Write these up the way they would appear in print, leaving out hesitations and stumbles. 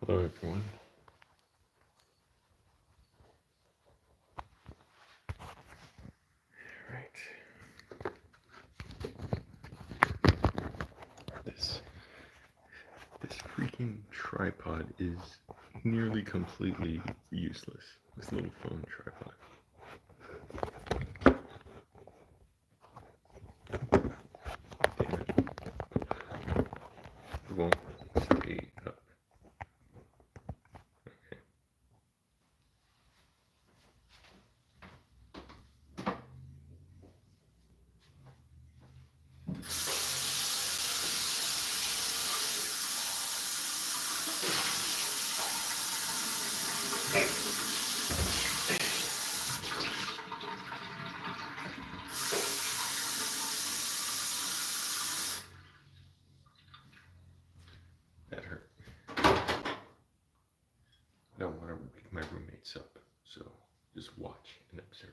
Hello, everyone. Right. This freaking tripod is nearly completely useless. This little phone tripod. Damn it. It won't stay up. Okay. That hurt. I don't want to wake my roommates up, so just watch and observe.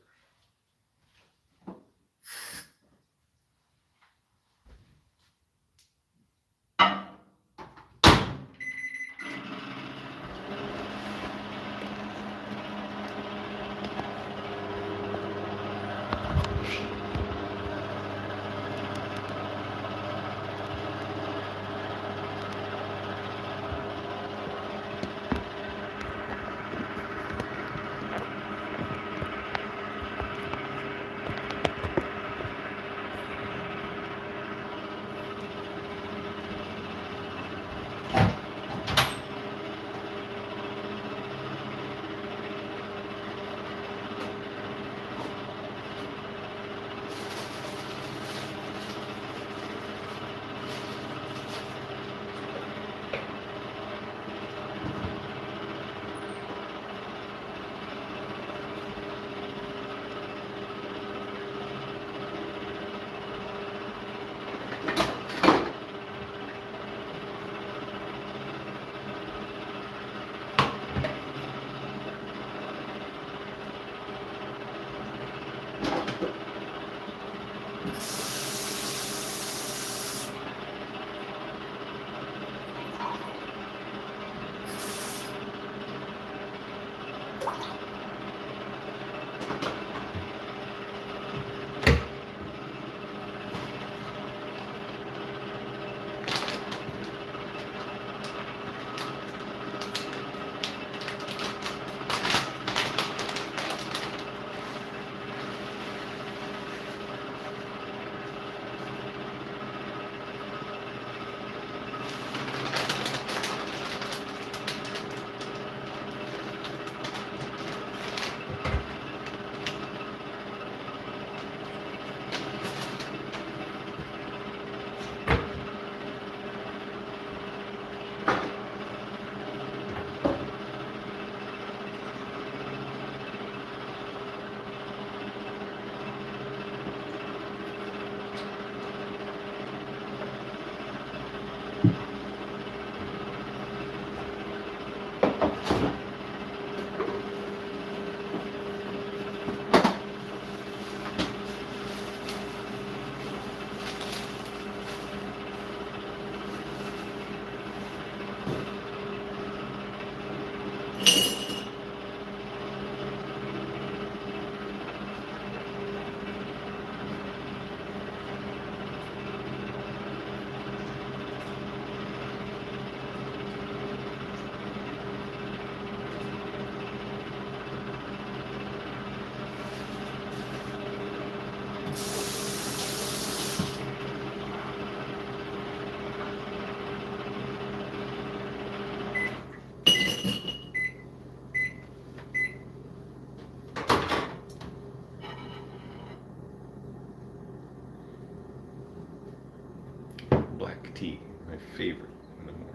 Black tea, my favorite in the morning.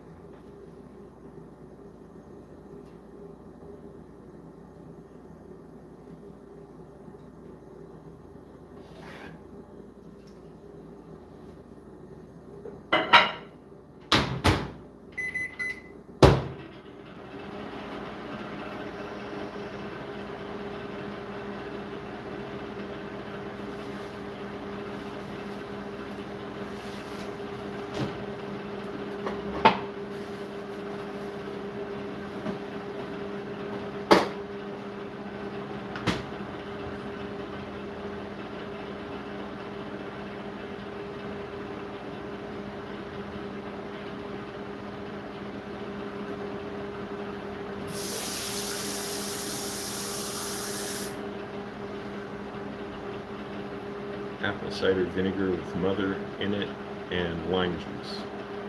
apple cider vinegar with mother in it, and lime juice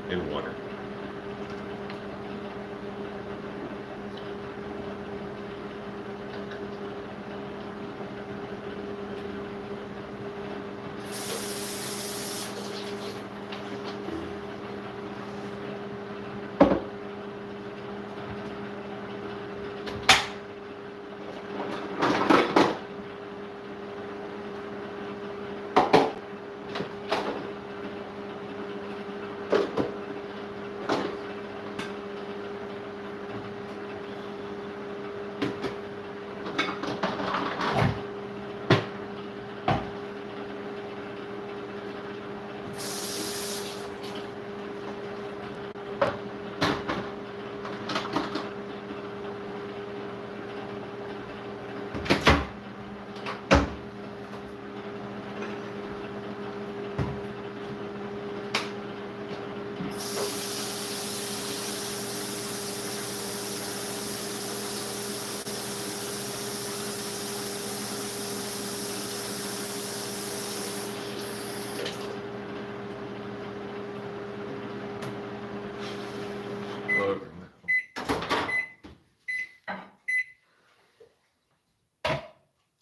and water.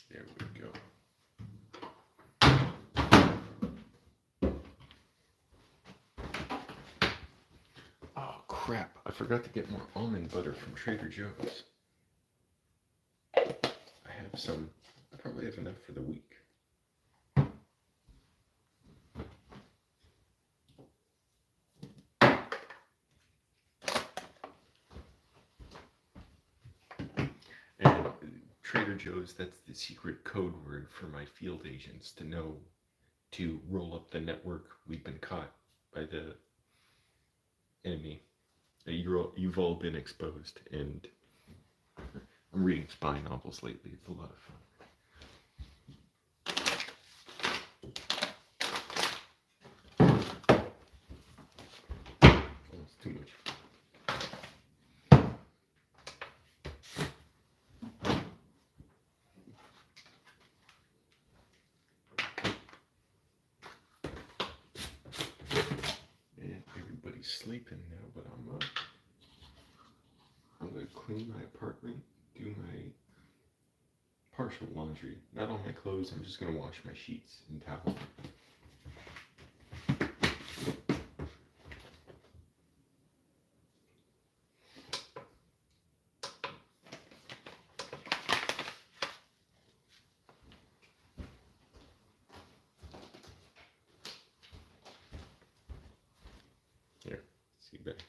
There we go. Oh crap, I forgot to get more almond butter from Trader Joe's. I have some, I probably have enough for the week. And Trader Joe's, that's the secret code word for my field agents to know to roll up the network. We've been caught by the enemy. You've all been exposed, and I'm reading spy novels lately. It's a lot of fun. Oh, it's too much. And everybody's sleeping now, but I'm up. I'm gonna clean my apartment, do my partial laundry. Not all my clothes, I'm just gonna wash my sheets and towels. Here, see that?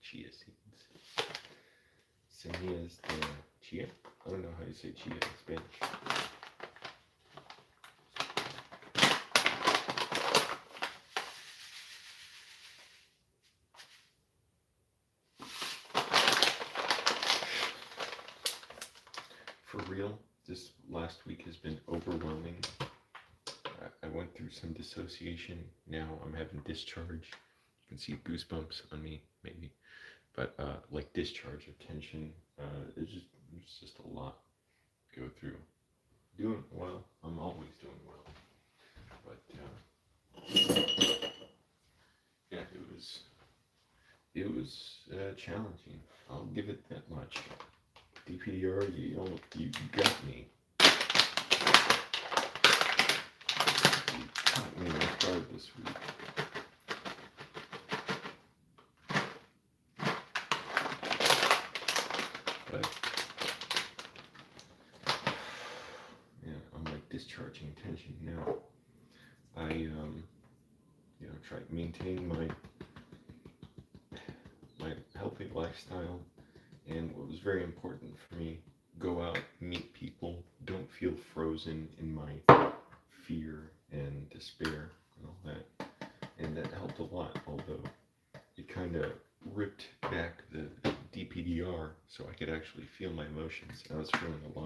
Chia seeds. Semillas de chia. I don't know how you say chia in Spanish. For real, this last week has been overwhelming. I went through some dissociation. Now I'm having discharge. You can see goosebumps on me, maybe. But like discharge of tension. It's just a lot to go through. Doing well. I'm always doing well. But yeah, it was challenging. I'll give it that much. DPDR, you got me. You caught me off guard this week. But yeah, I'm like discharging tension now. I try to maintain my healthy lifestyle, and what was very important for me, go out, meet people, don't feel frozen in my fear and despair and all that. And that helped a lot, although it kind of ripped back the DPDR so I could actually feel my emotions. I was feeling a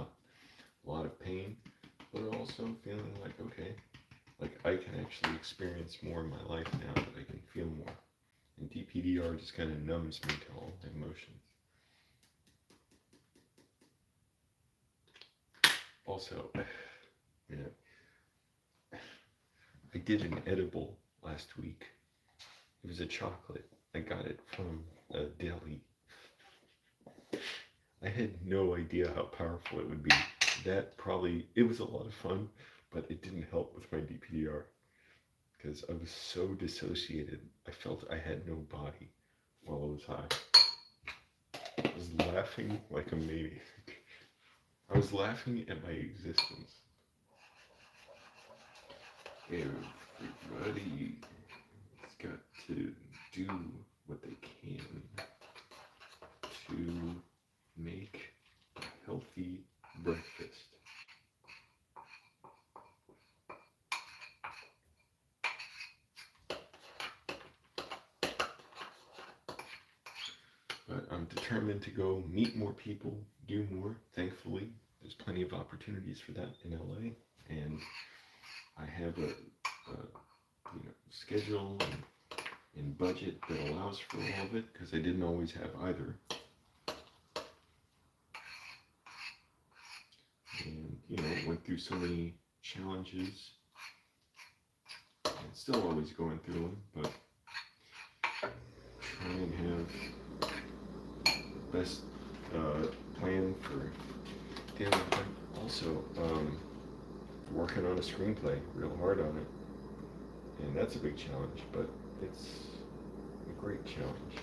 lot of pain, but also feeling like, okay, like I can actually experience more in my life now, that I can feel more. And DPDR just kind of numbs me to all my emotions. Also, did an edible last week. It was a chocolate. I got it from a deli. I had no idea how powerful it would be. It was a lot of fun, but it didn't help with my DPDR because I was so dissociated. I felt I had no body while I was high. I was laughing like a maniac. I was laughing at my existence. Everybody has got to do what they can to make a healthy breakfast. But I'm determined to go meet more people, do more. Thankfully, there's plenty of opportunities for that in LA, and I have a schedule and budget that allows for all of it because I didn't always have either. And went through so many challenges and still always going through them, but try and have the best plan for dealing with it. Also, working on a screenplay, real hard on it, and that's a big challenge, but it's a great challenge.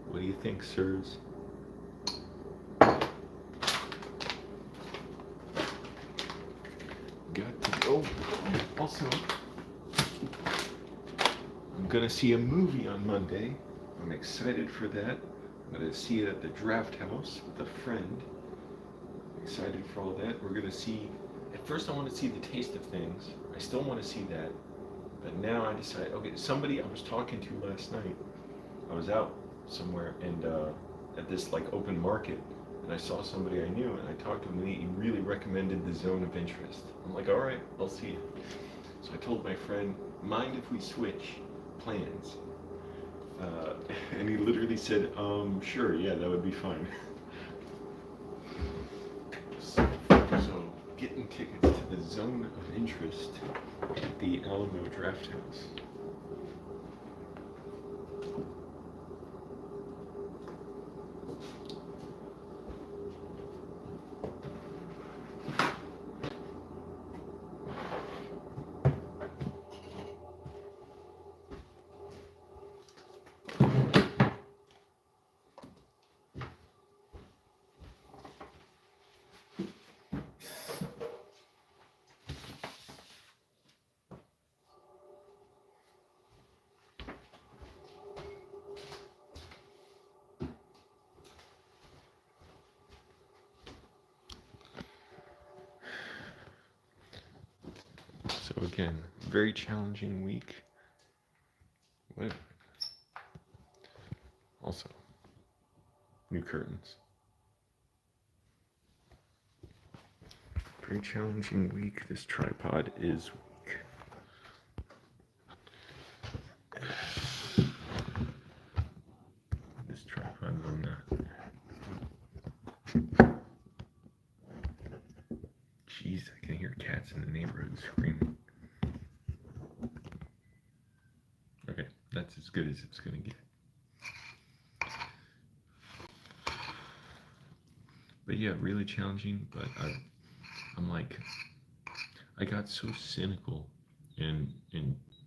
What do you think, sirs? Got to go. Also, I'm gonna see a movie on Monday. I'm excited for that. I'm gonna see it at the Draft House with a friend. Excited for all that. We're gonna see. At first, I want to see The Taste of Things. I still want to see that, but now I decide. Okay, somebody I was talking to last night. I was out somewhere and at this like open market, and I saw somebody I knew, and I talked to him, and he really recommended The Zone of Interest. I'm like, all right, I'll see it. So I told my friend, mind if we switch plans? And he literally said, sure, yeah, that would be fine. So getting tickets to The Zone of Interest at the Alamo Draft House. So again, very challenging week. What? Also, new curtains. Very challenging week. This tripod is weak. This tripod will not. Jeez, I can hear cats in the neighborhood screaming. Okay, that's as good as it's gonna get. But yeah, really challenging, but I'm like, I got so cynical and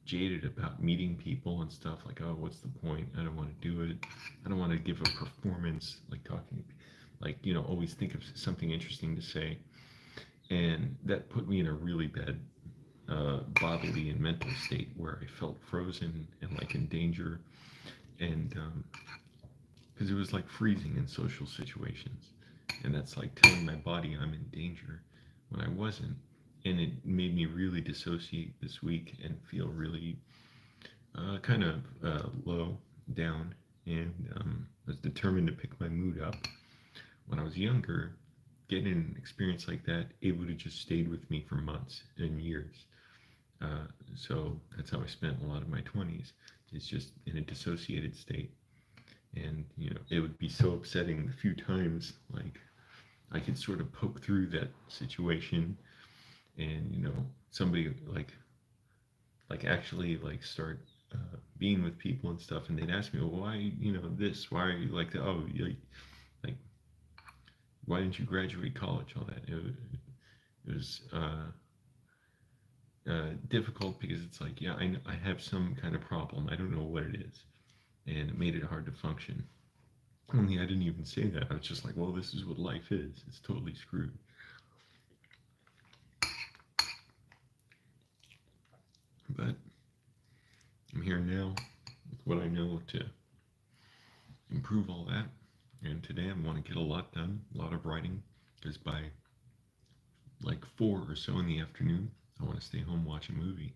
jaded about meeting people and stuff, like, oh, what's the point? I don't want to do it. I don't want to give a performance, like talking, like, always think of something interesting to say. And that put me in a really bad bodily and mental state where I felt frozen and like in danger, and because it was like freezing in social situations, and that's like telling my body I'm in danger when I wasn't, and it made me really dissociate this week and feel really kind of low down, and was determined to pick my mood up. When I was younger, getting an experience like that, it would have just stayed with me for months and years. So that's how I spent a lot of my 20s. It's just in a dissociated state. And, it would be so upsetting the few times, like, I could sort of poke through that situation and, somebody like actually like start being with people and stuff. And they'd ask me, well, why, this, why are you like that? Oh, like, why didn't you graduate college? All that. It was difficult because it's like, yeah, I have some kind of problem. I don't know what it is. And it made it hard to function. Only I didn't even say that. I was just like, well, this is what life is. It's totally screwed. But I'm here now with what I know to improve all that. And today I want to get a lot done, a lot of writing, because by like 4 or so in the afternoon, I want to stay home, watch a movie.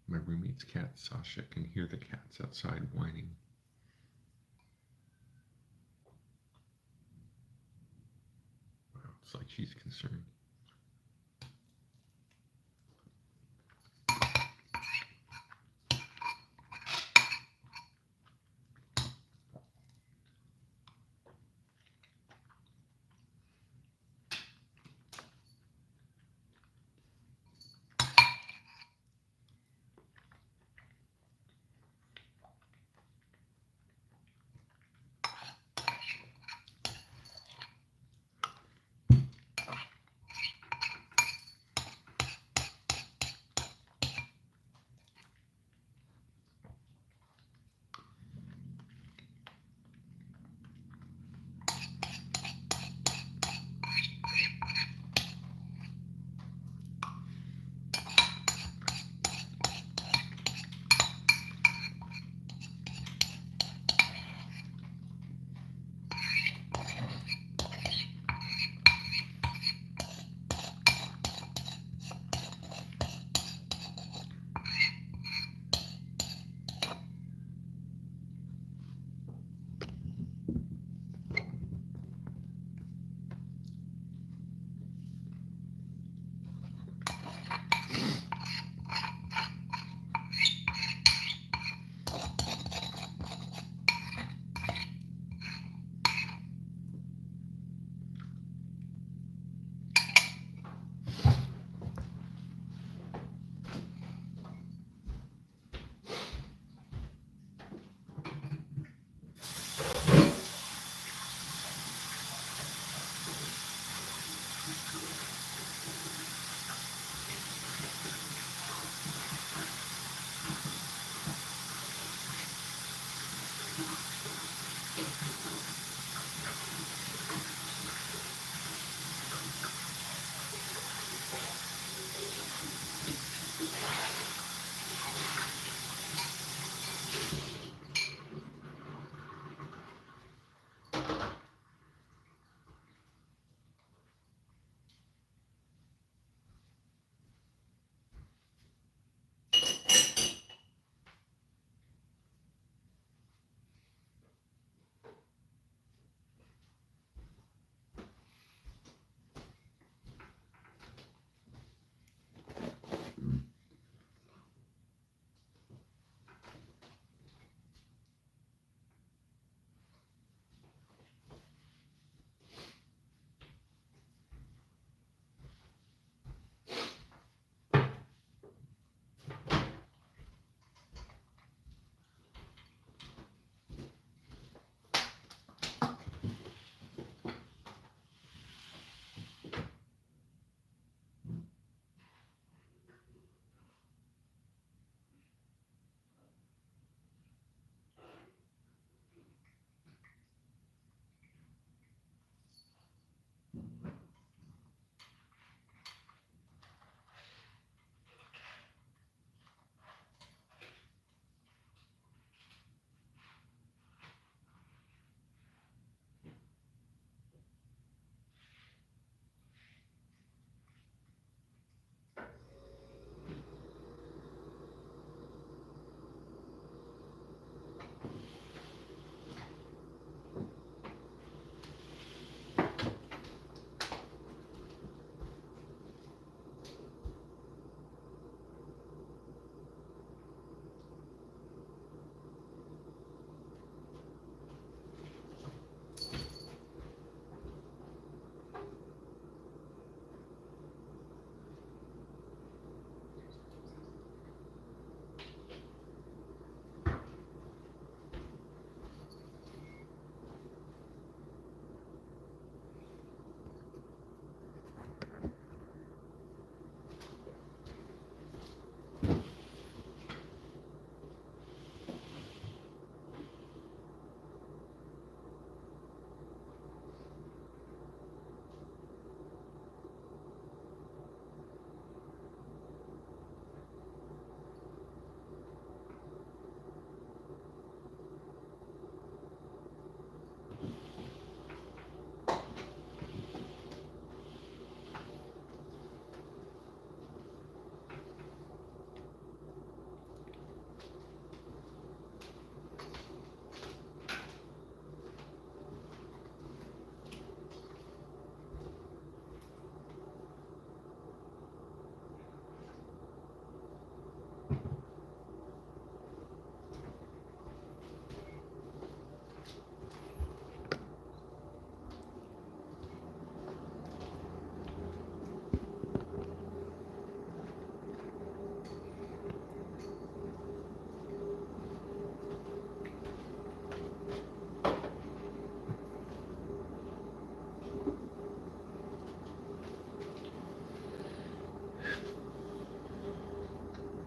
My roommate's cat, Sasha, can hear the cats outside whining. Wow, it's like she's concerned.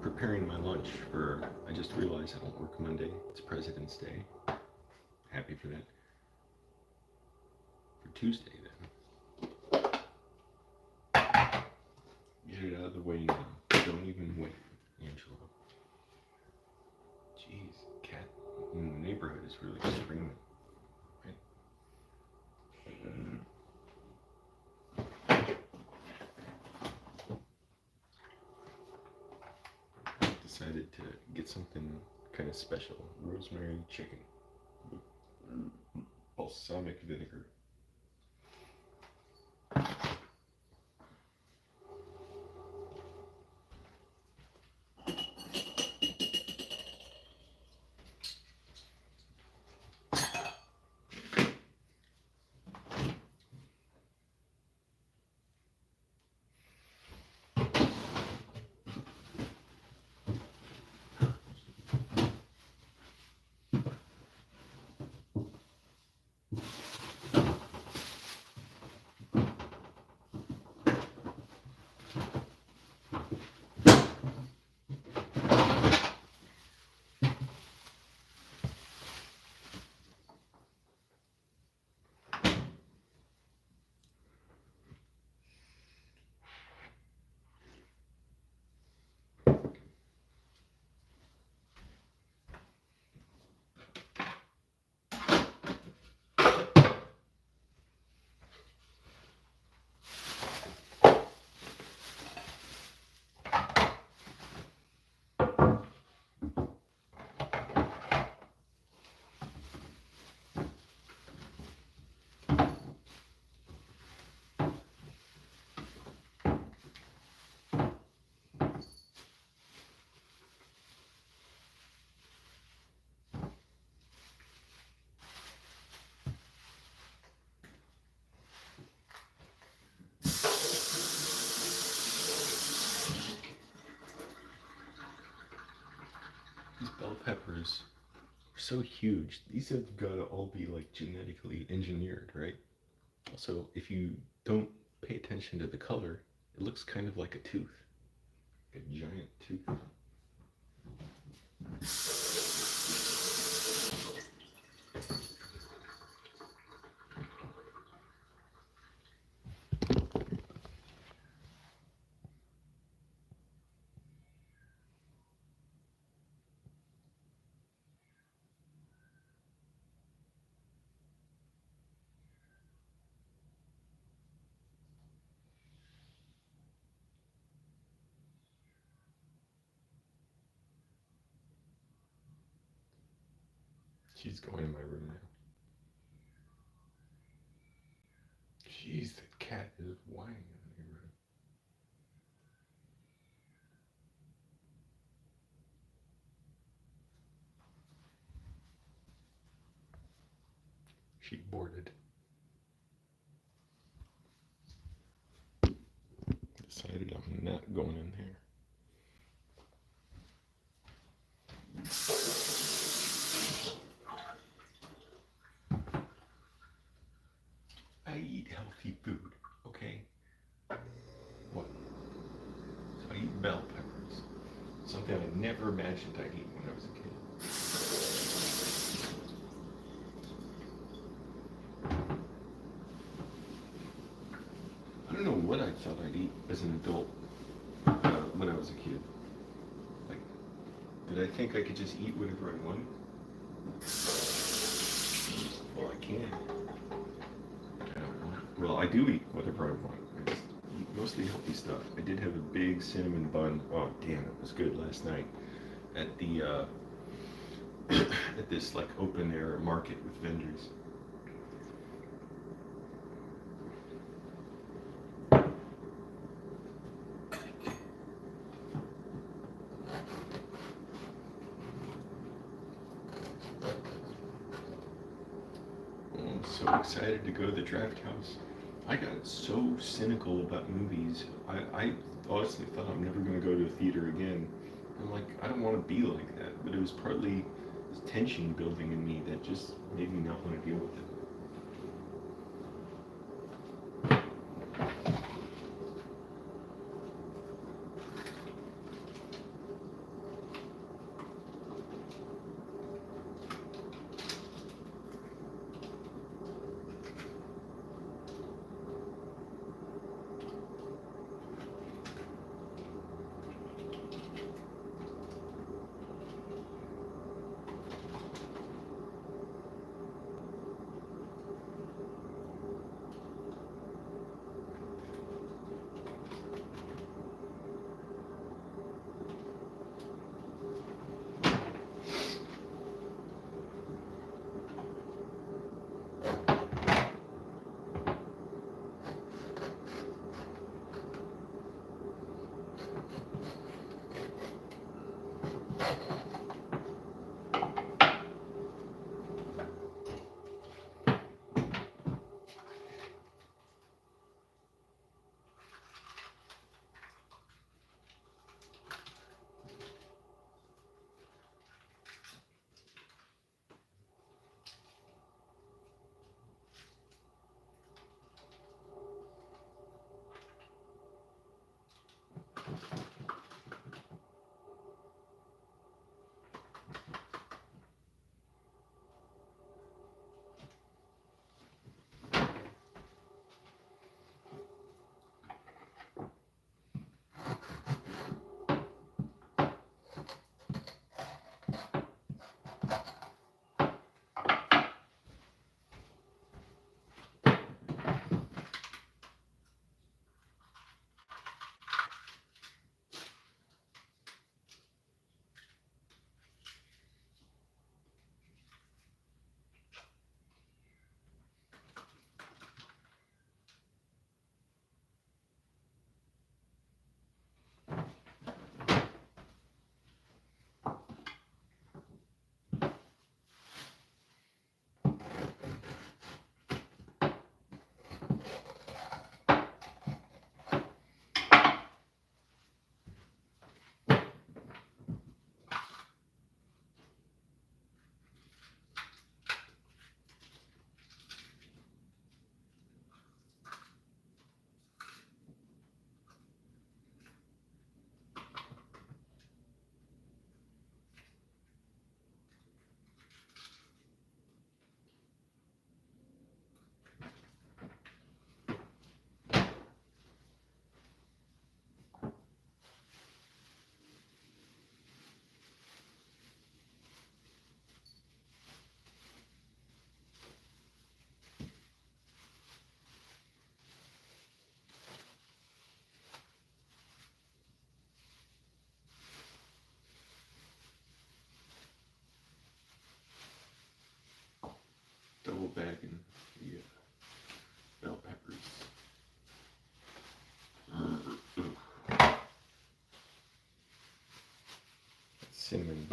Preparing my lunch for, I just realized I don't work Monday. It's President's Day. Happy for that. For Tuesday, then. Get it out of the way now. Don't even wait, Angelo. Jeez, cat in the neighborhood is really screaming. Decided to get something kind of special. Rosemary chicken. Balsamic vinegar. These bell peppers are so huge. These have got to all be like genetically engineered, right? Also, if you don't pay attention to the color, it looks kind of like a tooth. A giant tooth. She's going in my room now. Jeez, that cat is whining in my room. She boarded. Decided I'm not going in there. I eat healthy food, okay? What? So I eat bell peppers. Something I never imagined I'd eat when I was a kid. I don't know what I thought I'd eat as an adult when I was a kid. Like, did I think I could just eat whatever I wanted? Well, I can. I don't know. Well, I do eat whatever I want. I just eat mostly healthy stuff. I did have a big cinnamon bun. Oh, damn, it was good last night at the at this like open air market with vendors. I'm so excited to go to the draft house. I got so cynical about movies. I honestly thought I'm never going to go to a theater again. I'm like, I don't want to be like that. But it was partly this tension building in me that just made me not want to deal with it.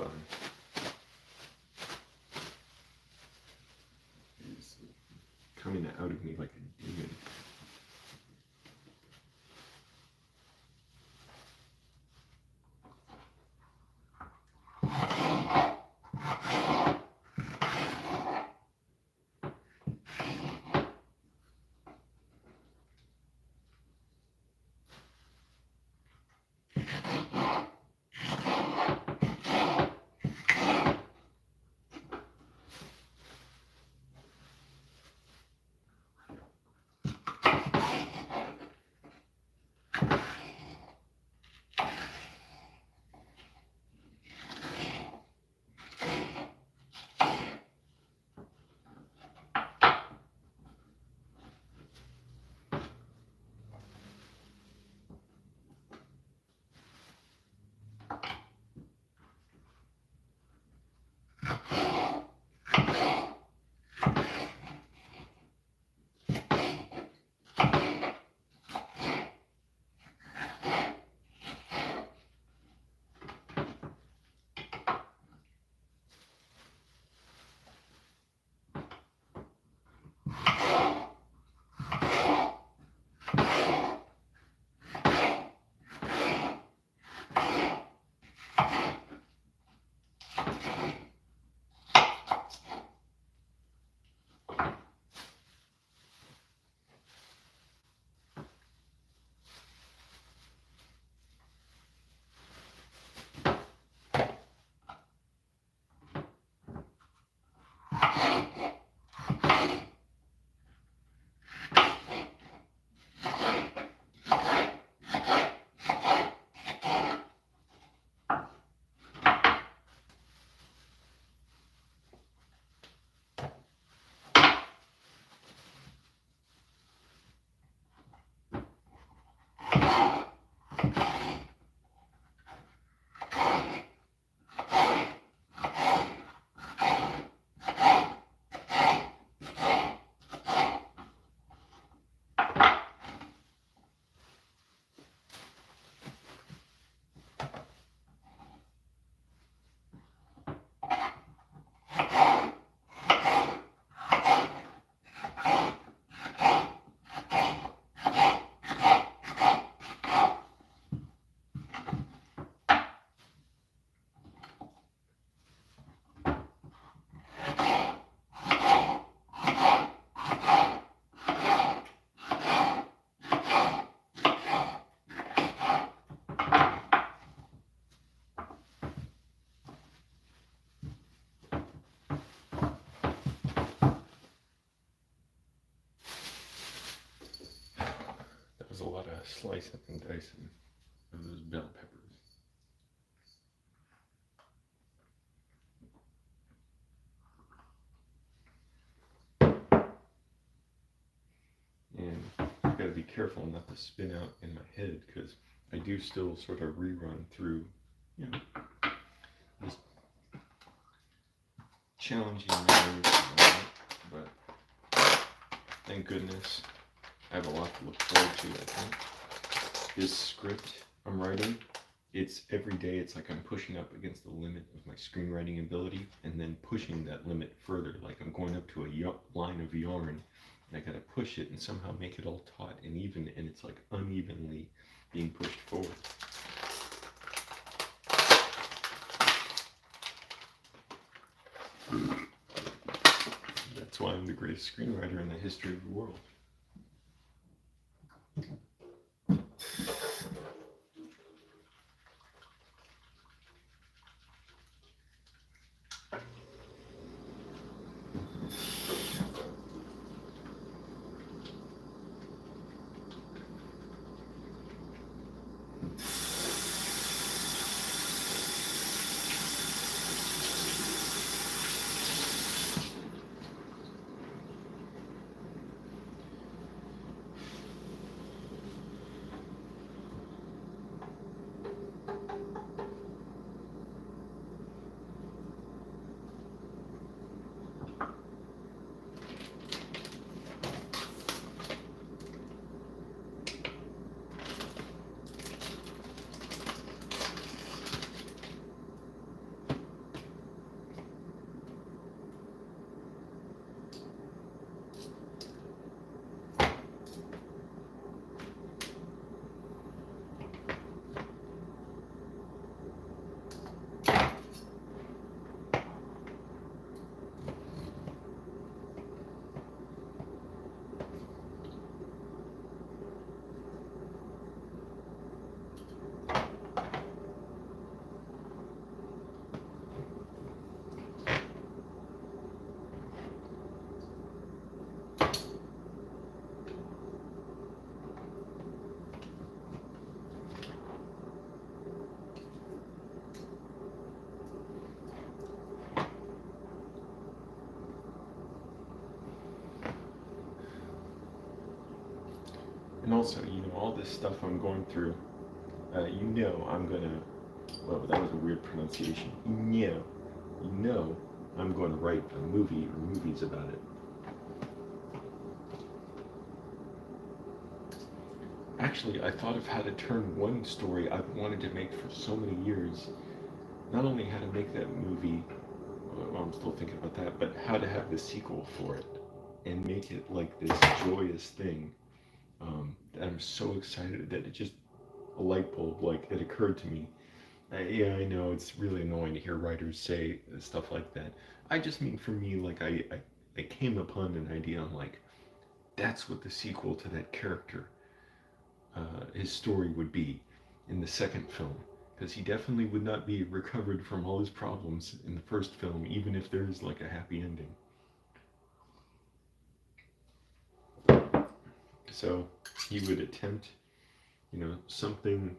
fun. It's coming out of me like a demon. There's a lot of slicing and dicing of those bell peppers. And I've got to be careful not to spin out in my head because I do still sort of rerun through, this challenging mode, but thank goodness I have a lot to look forward to, I think. This script I'm writing, it's every day, it's like I'm pushing up against the limit of my screenwriting ability and then pushing that limit further, like I'm going up to a line of yarn and I gotta push it and somehow make it all taut and even, and it's like unevenly being pushed forward. That's why I'm the greatest screenwriter in the history of the world. And also, all this stuff I'm going through, I'm gonna, well, that was a weird pronunciation. I'm going to write a movie or movies about it. Actually, I thought of how to turn one story I've wanted to make for so many years, not only how to make that movie, well, I'm still thinking about that, but how to have the sequel for it and make it like this joyous thing. That I'm so excited that it just, a light bulb, like, it occurred to me. Yeah, I know it's really annoying to hear writers say stuff like that. I just mean for me, like, I came upon an idea. I'm like, that's what the sequel to that character, his story would be in the second film. Because he definitely would not be recovered from all his problems in the first film, even if there's like a happy ending. So he would attempt, something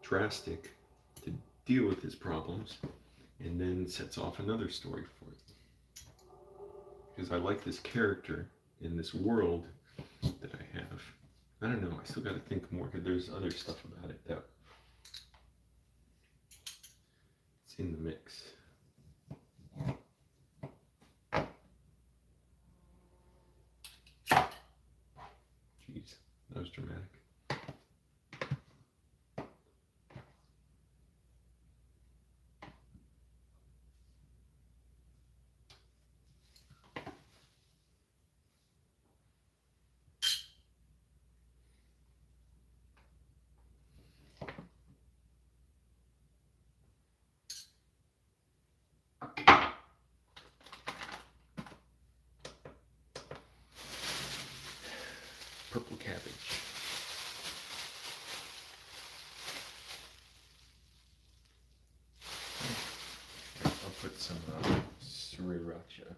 drastic to deal with his problems, and then sets off another story for it. Because I like this character in this world that I have. I don't know, I still got to think more, because there's other stuff about it that it's in the mix. Jeez, that was dramatic. Purple cabbage. I'll put some sriracha.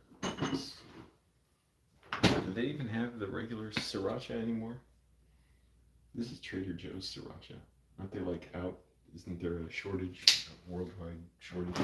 Do they even have the regular sriracha anymore? This is Trader Joe's sriracha. Aren't they like out? Isn't there a shortage, a worldwide shortage?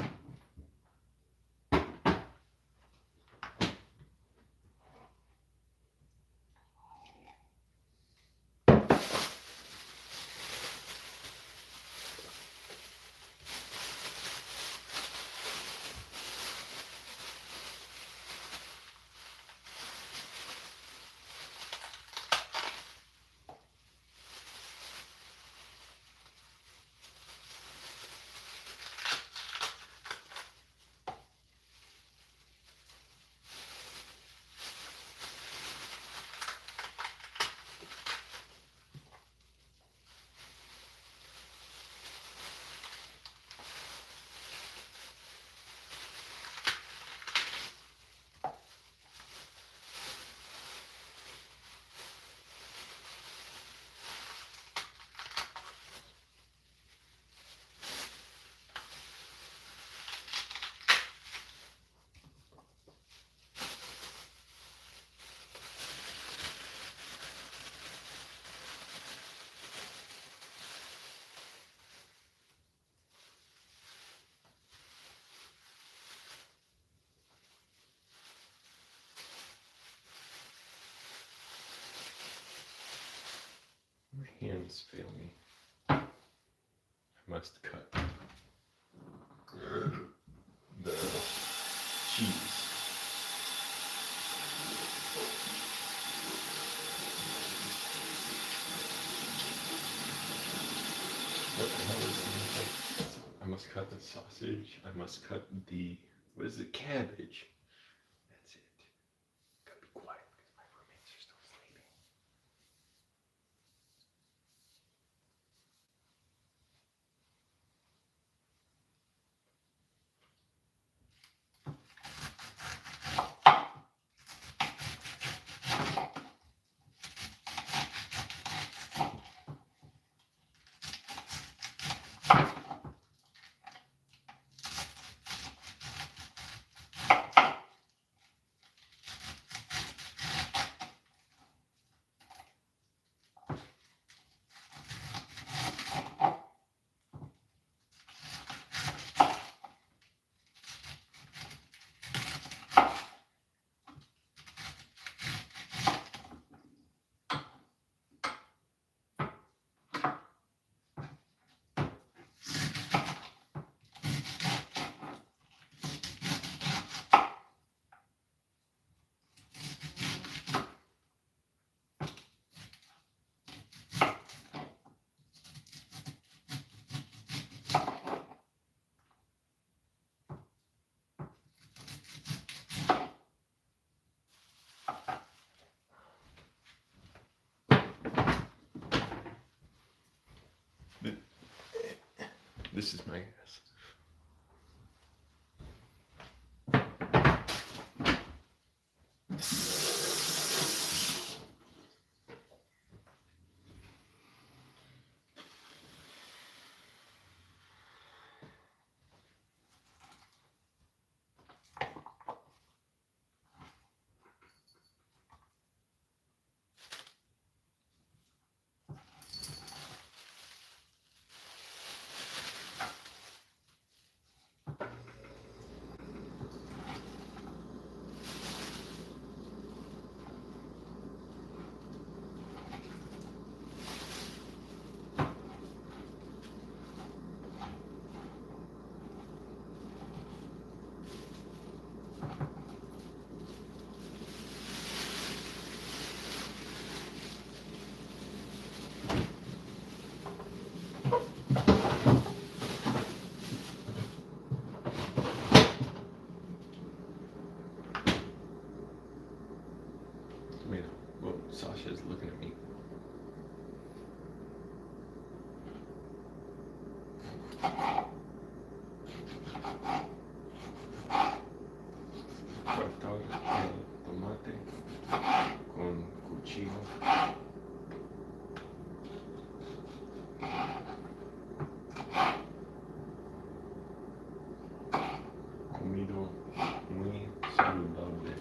My hands fail me. I must cut the cheese. What the hell is this? I must cut the sausage. I must cut the, what is it, cabbage. That's it. Gotta be quiet because my roommates are still sleeping. This is my guess. Well, Sasha's looking at me. Cortar el tomate con cuchillo. Comido muy saludable.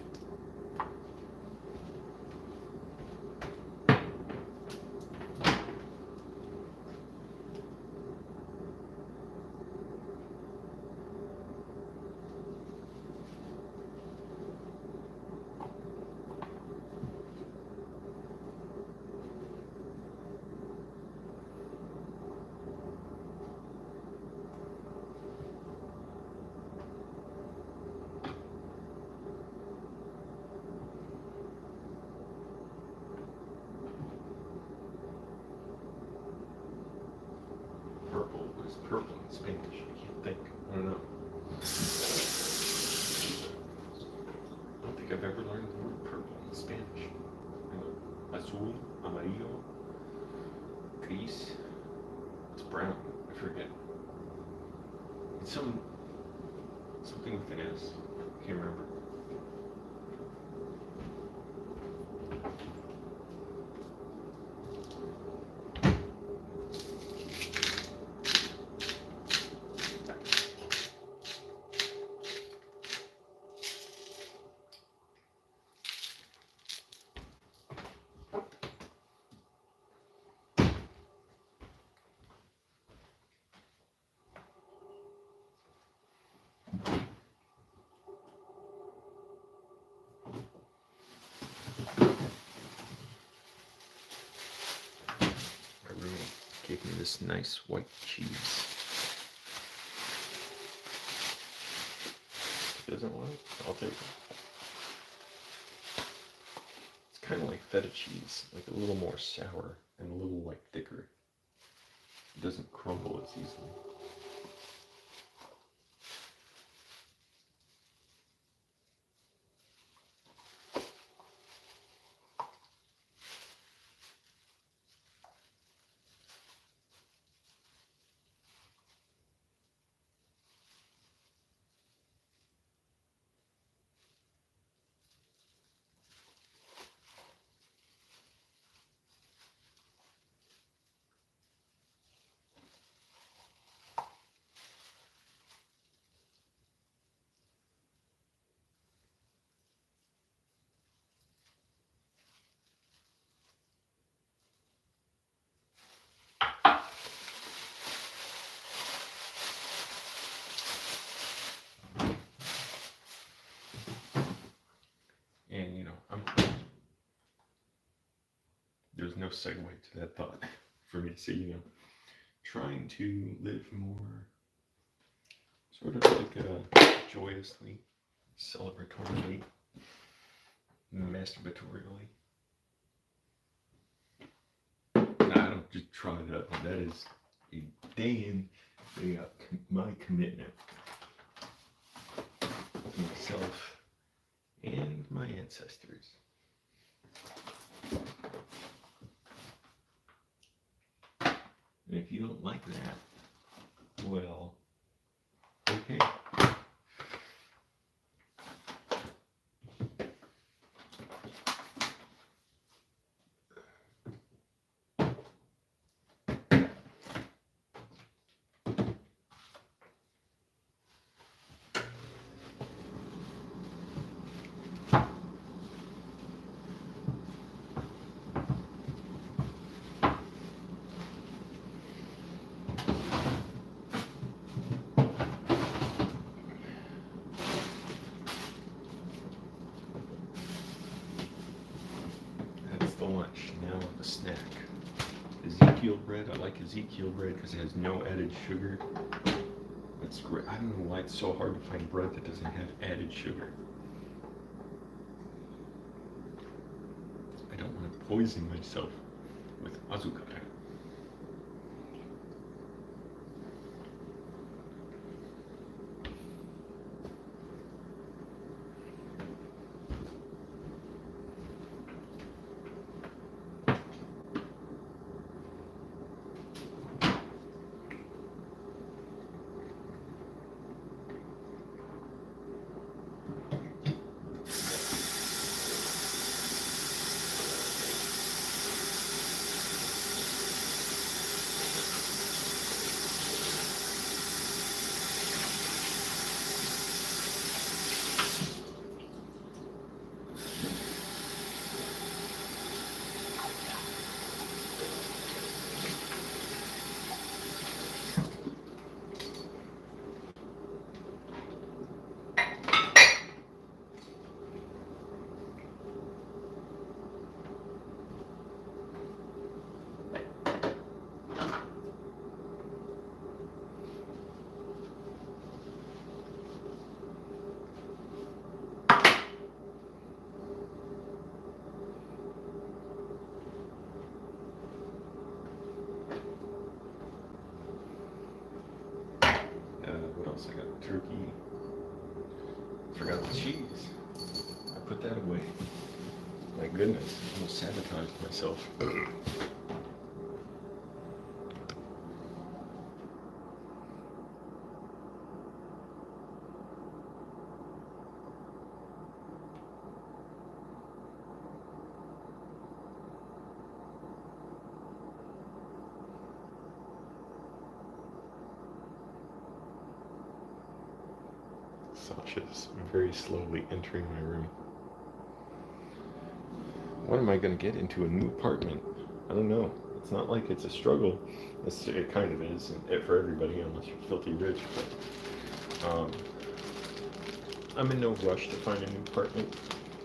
Purple. What is purple in Spanish? I can't think. I don't know. I don't think I've ever learned the word purple in Spanish. Azul, amarillo, gris. It's brown. I forget. It's something with an S. I can't remember. Gave me this nice white cheese. If it doesn't want it, I'll take it. It's kind of like feta cheese, like a little more sour and a little like thicker. It doesn't crumble as easily. And there's no segue to that thought for me to say, trying to live more sort of like joyously, celebratorily, masturbatorially. I don't just try it up. That is a day in, day out, my commitment to myself and my ancestors. And if you don't like that, well. Okay. That's the lunch. Now the snack. Ezekiel bread. I like Ezekiel bread because it has no added sugar. That's great. I don't know why it's so hard to find bread that doesn't have added sugar. I don't want to poison myself with azúcar. What else I got? Turkey. Forgot the cheese. I put that away. My goodness, I almost sabotaged myself. Sasha's very slowly entering my room. When am I going to get into a new apartment? I don't know. It's not like it's a struggle. It kind of is for everybody, unless you're filthy rich. But I'm in no rush to find a new apartment.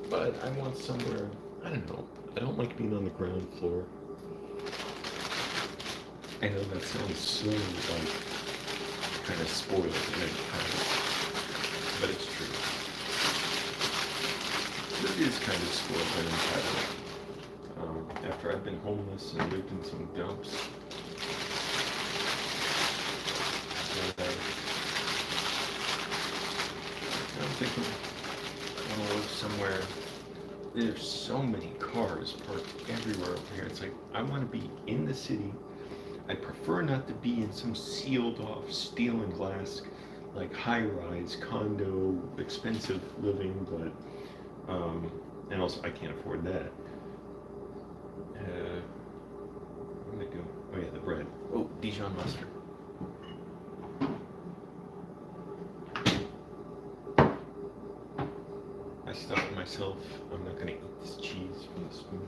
But I want somewhere, I don't know. I don't like being on the ground floor. I know that sounds so like kind of spoiled and but it's true. It is kind of spoiled and entitled. After I've been homeless and lived in some dumps, I'm thinking I want to live somewhere. There's so many cars parked everywhere over here. It's like I want to be in the city. I prefer not to be in some sealed off steel and glass like high-rise condo expensive living, but and also I can't afford that. What am I doing? Oh yeah, the bread. Oh, Dijon mustard. I stopped myself. I'm not gonna eat this cheese from the spoon.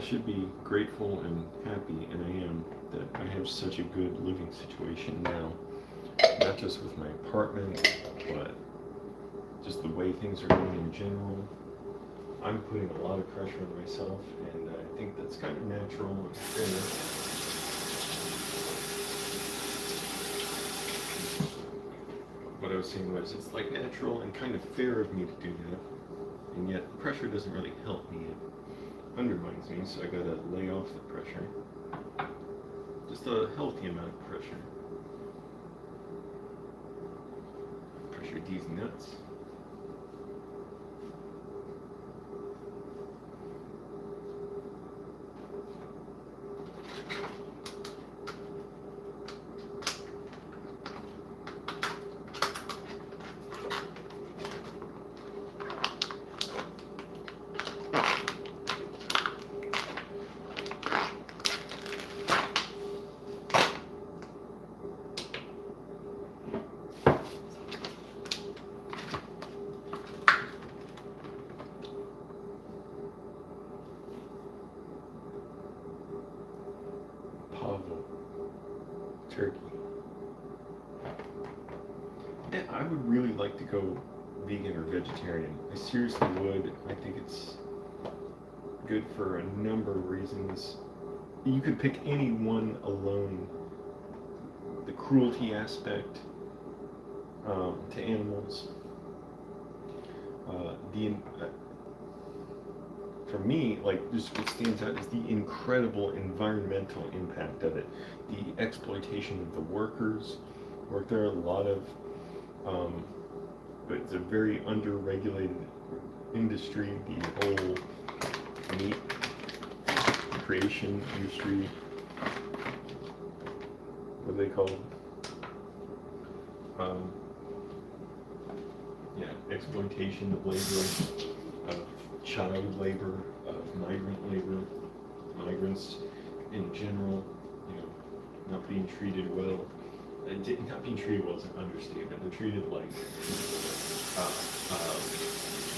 should be grateful and happy, and I am, that I have such a good living situation now. Not just with my apartment, but just the way things are going in general. I'm putting a lot of pressure on myself, and I think that's kind of natural and fair. What I was saying was, it's like natural and kind of fair of me to do that, and yet pressure doesn't really help me. It undermines me, so I gotta lay off the pressure. Just a healthy amount of pressure. Pressure these nuts. Turkey. Yeah, I would really like to go vegan or vegetarian. I seriously would. I think it's good for a number of reasons. You could pick any one alone. The cruelty aspect to animals. For me, like, just what stands out is the incredible environmental impact of it. The exploitation of the workers. Work there, a lot of, but it's a very under-regulated industry. The whole meat creation industry. What are they called? Yeah, exploitation of labor, of child labor, of migrant labor, migrants in general, not being treated well. Not being treated well is an understatement. They're treated like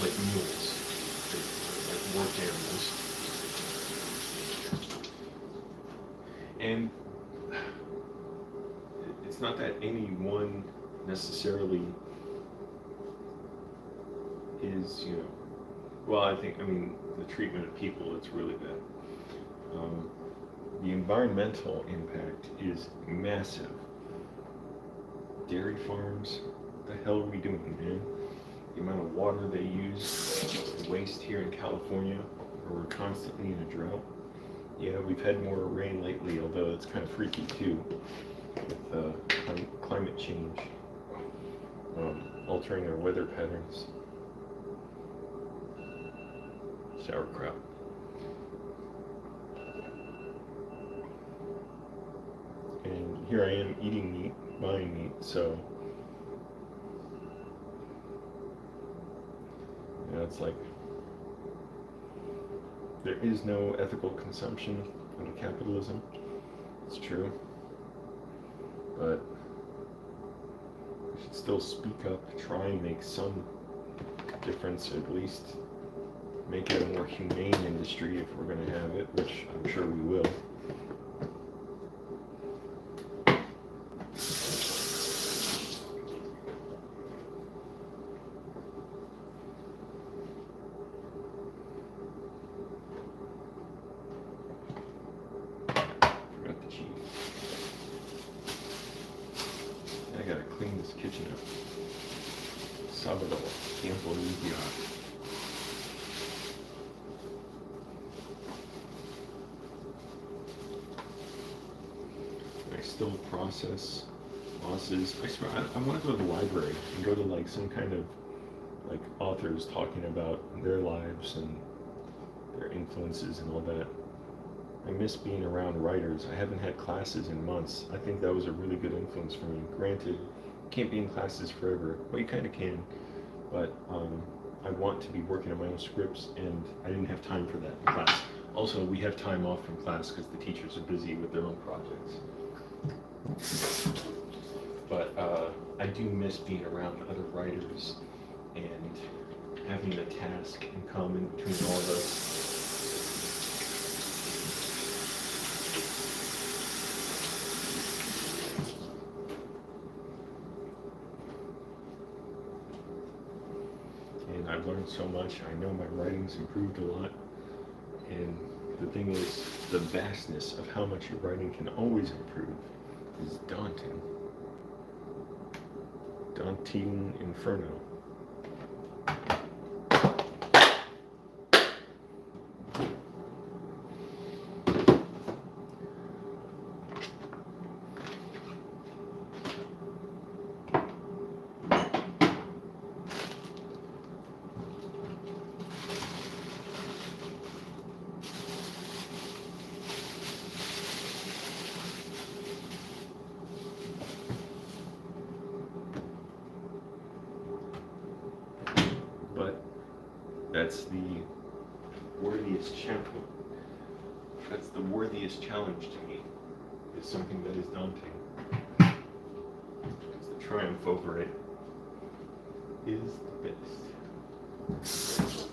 mules, like work animals. And it's not that anyone necessarily is, well, I mean, the treatment of people, it's really bad. The environmental impact is massive. Dairy farms, what the hell are we doing, man? The amount of water they use, the waste here in California, where we're constantly in a drought. Yeah, we've had more rain lately, although it's kind of freaky too, with climate change, altering our weather patterns. Sauerkraut. And here I am eating meat, buying meat, so it's like there is no ethical consumption under capitalism. It's true, but we should still speak up, try and make some difference, or at least make it a more humane industry if we're going to have it, which I'm sure we will. Forgot the cheese. I gotta clean this kitchen up. Sábado, tiempo limpiar. Still process losses. I swear, I want to go to the library and go to like some kind of like authors talking about their lives and their influences and all that. I miss being around writers. I haven't had classes in months. I think that was a really good influence for me. Granted, you can't be in classes forever. Well, you kind of can, but I want to be working on my own scripts, and I didn't have time for that in class. Also, we have time off from class because the teachers are busy with their own projects. But I do miss being around other writers and having a task in common between all of us. I've learned so much. I know my writing's improved a lot. And the thing is, the vastness of how much your writing can always improve is daunting. Daunting inferno. But that's the worthiest challenge. That's the worthiest challenge to me. Is something that is daunting. Because the triumph over it is the best. Is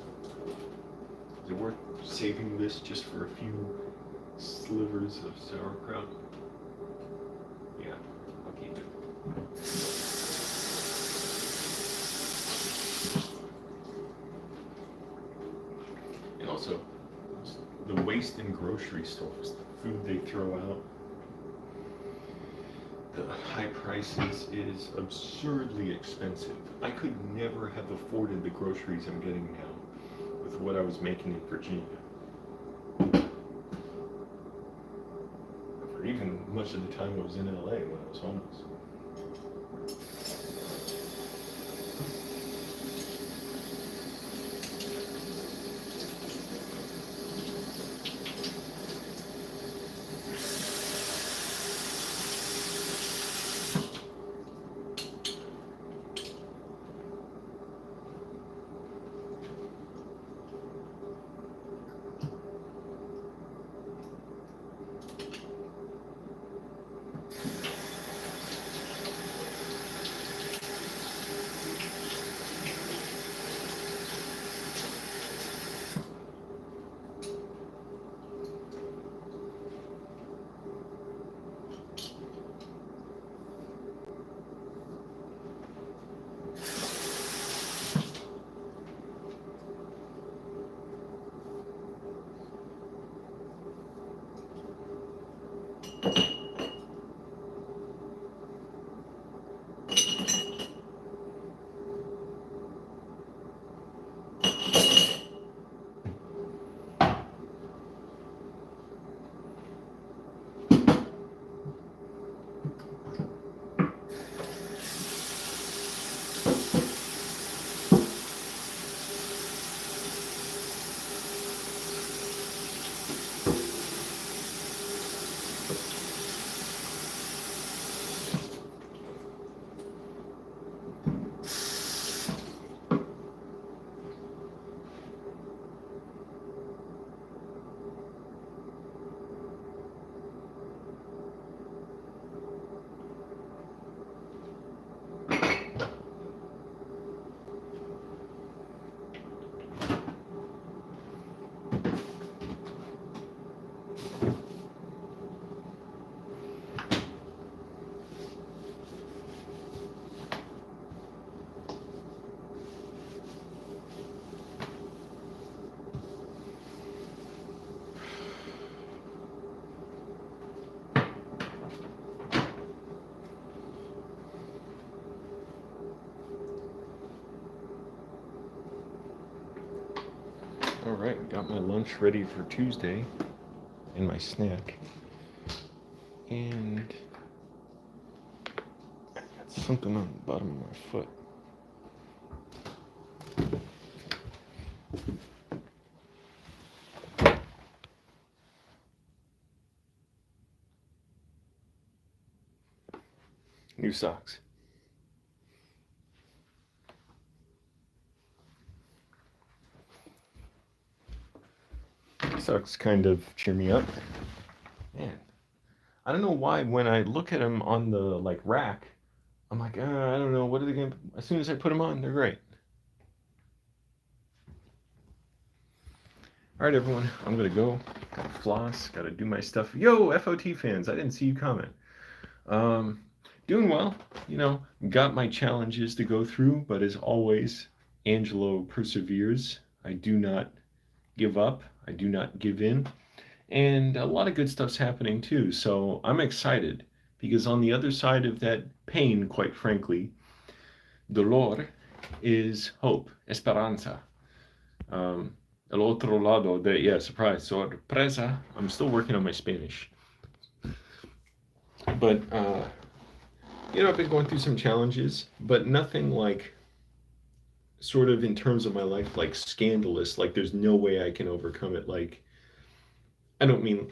it worth saving this just for a few slivers of sauerkraut? Yeah, I'll keep it. And also, the waste in grocery stores, the food they throw out, the high prices is absurdly expensive. I could never have afforded the groceries I'm getting now with what I was making in Virginia. Or even much of the time I was in LA when I was homeless. Alright, got my lunch ready for Tuesday and my snack. And I got something on the bottom of my foot. New socks. Socks kind of cheer me up. Man, I don't know why when I look at them on the rack, I'm like, I don't know, what are they gonna? As soon as I put them on, they're great. All right, everyone, I'm gonna go. Gotta floss. Gotta do my stuff. Yo, FOT fans, I didn't see you comment. Doing well. Got my challenges to go through, but as always, Angelo perseveres. I do not give up. I do not give in. And a lot of good stuff's happening too. So I'm excited because on the other side of that pain, quite frankly, dolor, is hope, esperanza. El otro lado de, yeah, surprise, sorpresa. I'm still working on my Spanish. But, I've been going through some challenges, but nothing like sort of in terms of my life, like scandalous. Like there's no way I can overcome it. Like, I don't mean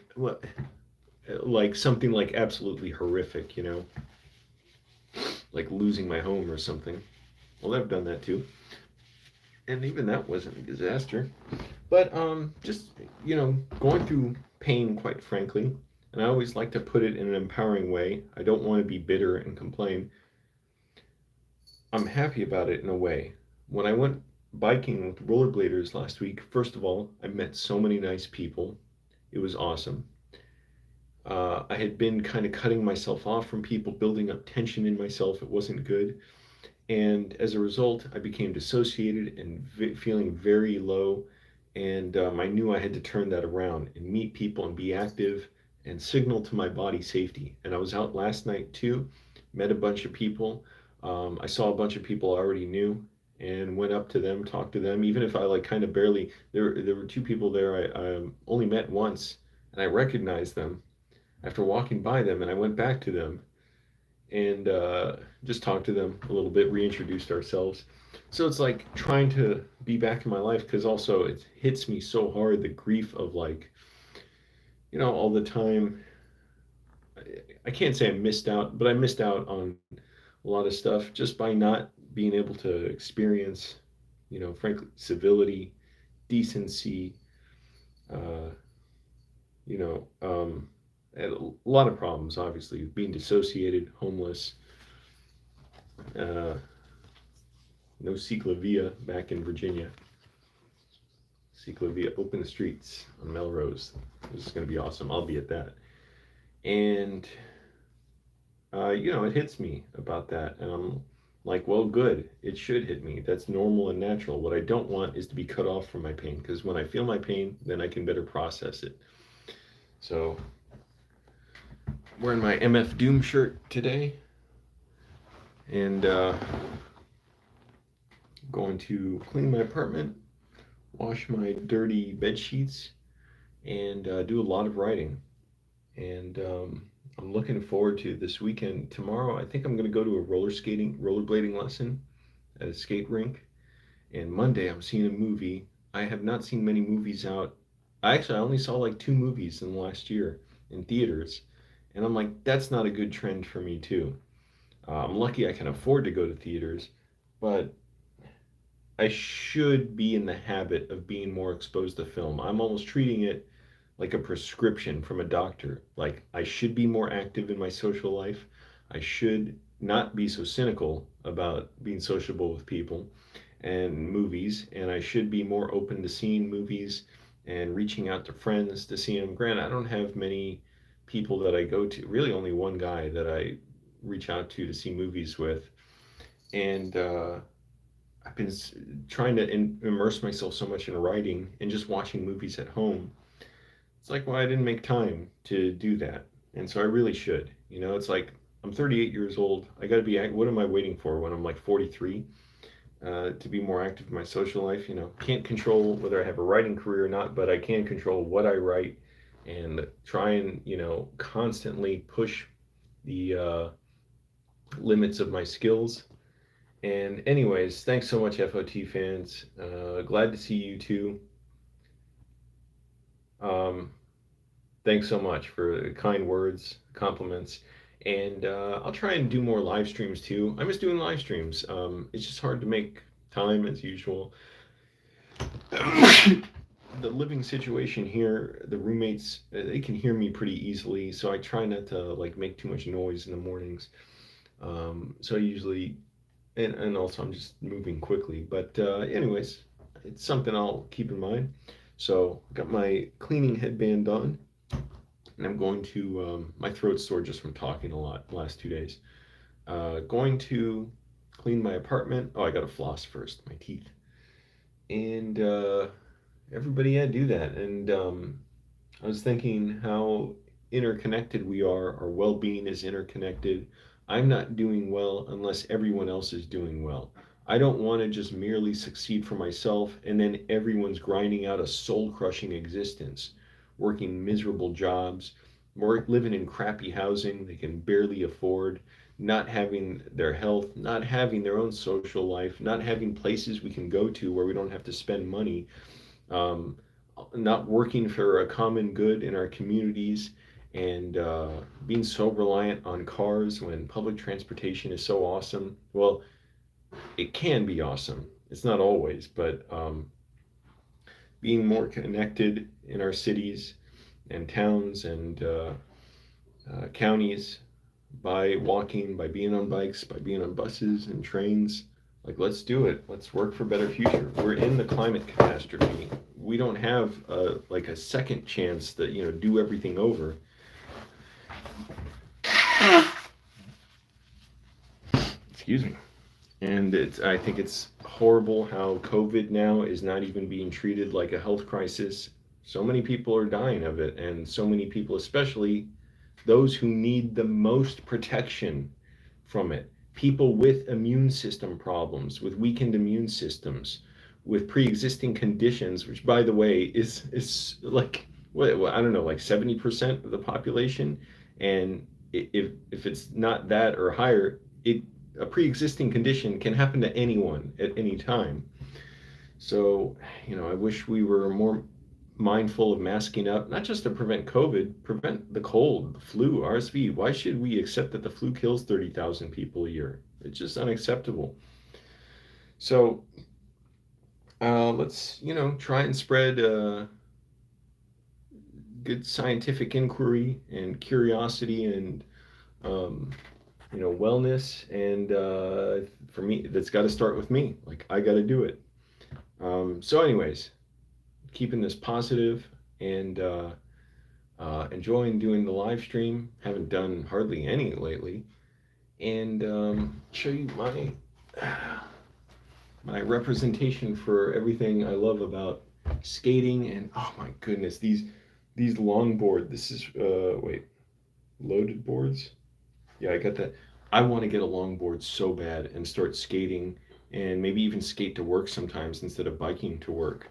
like something like absolutely horrific, like losing my home or something. Well, I've done that too. And even that wasn't a disaster. But just going through pain, quite frankly, and I always like to put it in an empowering way. I don't want to be bitter and complain. I'm happy about it in a way. When I went biking with rollerbladers last week, first of all, I met so many nice people. It was awesome. I had been kind of cutting myself off from people, building up tension in myself. It wasn't good. And as a result, I became dissociated and feeling very low. And I knew I had to turn that around and meet people and be active and signal to my body safety. And I was out last night too, met a bunch of people. I saw a bunch of people I already knew and went up to them, talked to them, even if I like kind of barely. There were two people there I only met once, and I recognized them after walking by them, and I went back to them and just talked to them a little bit, reintroduced ourselves. So it's like trying to be back in my life because also it hits me so hard the grief of like, all the time. I can't say I missed out, but I missed out on a lot of stuff just by not being able to experience, frankly, civility, decency, uh, you know, um, and a lot of problems, obviously, being dissociated, homeless, uh, no ciclovia back in Virginia. Ciclovia, open streets on Melrose. This is going to be awesome. I'll be at that. And, it hits me about that. And I'm like, well, good. It should hit me. That's normal and natural. What I don't want is to be cut off from my pain because when I feel my pain, then I can better process it. So, wearing my MF Doom shirt today and going to clean my apartment, wash my dirty bed sheets, and do a lot of writing. And I'm looking forward to this weekend. Tomorrow, I think I'm going to go to a rollerblading lesson at a skate rink. And Monday, I'm seeing a movie. I have not seen many movies out. I only saw like two movies in the last year in theaters. And I'm like, that's not a good trend for me, too. I'm lucky I can afford to go to theaters, but I should be in the habit of being more exposed to film. I'm almost treating it like a prescription from a doctor. Like I should be more active in my social life. I should not be so cynical about being sociable with people and movies, and I should be more open to seeing movies and reaching out to friends to see them. Granted, I don't have many people that I go to. Really, only one guy that I reach out to see movies with, and I've been trying to immerse myself so much in writing and just watching movies at home. It's like, well, I didn't make time to do that. And so I really should. It's like I'm 38 years old. I got to be, what am I waiting for when I'm like 43 to be more active in my social life? Can't control whether I have a writing career or not, but I can control what I write and try and, constantly push the limits of my skills. And, anyways, thanks so much, FOT fans. Glad to see you too. Um, Thanks so much for the kind words, compliments, and I'll try and do more live streams too. I miss doing live streams. It's just hard to make time as usual. The living situation here, the roommates, they can hear me pretty easily, so I try not to like make too much noise in the mornings. So I usually, and also I'm just moving quickly. But anyways, it's something I'll keep in mind. So got my cleaning headband on and I'm going to, my throat's sore just from talking a lot the last 2 days. Going to clean my apartment. Oh, I got to floss first, my teeth. And everybody, yeah, do that. And I was thinking how interconnected we are. Our well being is interconnected. I'm not doing well unless everyone else is doing well. I don't want to just merely succeed for myself and then everyone's grinding out a soul crushing existence, working miserable jobs, living in crappy housing they can barely afford, not having their health, not having their own social life, not having places we can go to where we don't have to spend money, um, not working for a common good in our communities, and being so reliant on cars when public transportation is so awesome. Well, it can be awesome. It's not always, but being more connected in our cities and towns and counties by walking, by being on bikes, by being on buses and trains. Like, let's do it. Let's work for a better future. We're in the climate catastrophe. We don't have like a second chance that, do everything over. Excuse me. And I think it's horrible how COVID now is not even being treated like a health crisis. So many people are dying of it, and so many people, especially those who need the most protection from it. People with immune system problems, with weakened immune systems, with pre-existing conditions, which, by the way, is like what, I don't know, like 70% of the population, and if it's not that or higher, it a pre-existing condition can happen to anyone at any time. So, I wish we were more mindful of masking up, not just to prevent COVID, prevent the cold, the flu, RSV. Why should we accept that the flu kills 30,000 people a year? It's just unacceptable. So let's, try and spread good scientific inquiry and curiosity and, um, wellness. And for me, that's got to start with me. Like, I got to do it. So, anyways, keeping this positive and enjoying doing the live stream. Haven't done hardly any lately. And show you my representation for everything I love about skating. And oh my goodness, these longboard. This is wait, loaded boards. Yeah, I got that. I want to get a longboard so bad and start skating and maybe even skate to work sometimes instead of biking to work.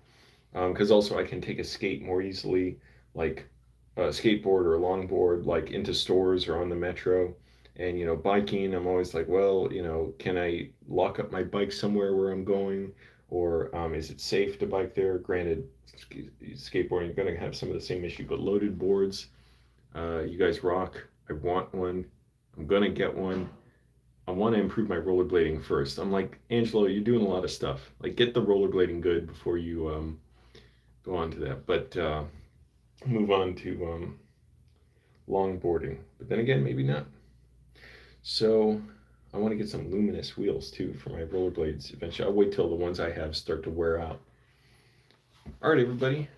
Because also I can take a skate more easily, like a skateboard or a longboard, like into stores or on the metro. And biking, I'm always like, well, can I lock up my bike somewhere where I'm going, or is it safe to bike there? Granted, skateboarding, you're going to have some of the same issue, but loaded boards, you guys rock. I want one. I'm gonna get one. I want to improve my rollerblading first. I'm like, Angelo, you're doing a lot of stuff. Like, get the rollerblading good before you go on to that. But move on to longboarding. But then again, maybe not. So I want to get some luminous wheels too for my rollerblades eventually. I'll wait till the ones I have start to wear out. All right, everybody,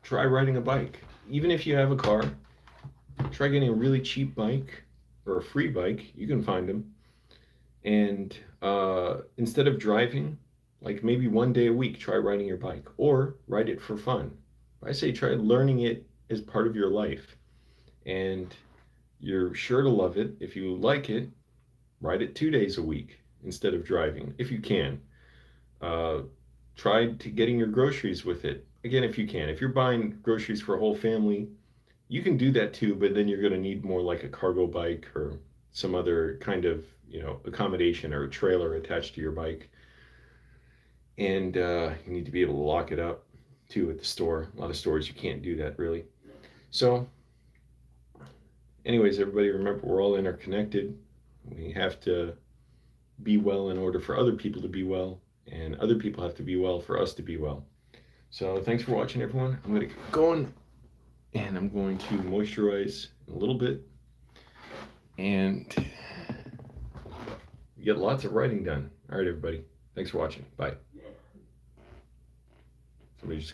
try riding a bike. Even if you have a car, try getting a really cheap bike or a free bike. You can find them. And instead of driving, like maybe one day a week, try riding your bike or ride it for fun. I say try learning it as part of your life. And you're sure to love it. If you like it, ride it 2 days a week instead of driving, if you can. Uh, Try to getting your groceries with it. Again, if you can. If you're buying groceries for a whole family, you can do that too, but then you're going to need more like a cargo bike or some other kind of, accommodation or a trailer attached to your bike. And you need to be able to lock it up too at the store. A lot of stores you can't do that really. So, anyways, everybody remember we're all interconnected. We have to be well in order for other people to be well, and other people have to be well for us to be well. So, thanks for watching, everyone. I'm going to get going and I'm going to moisturize a little bit and get lots of writing done. All right, everybody. Thanks for watching. Bye. Somebody just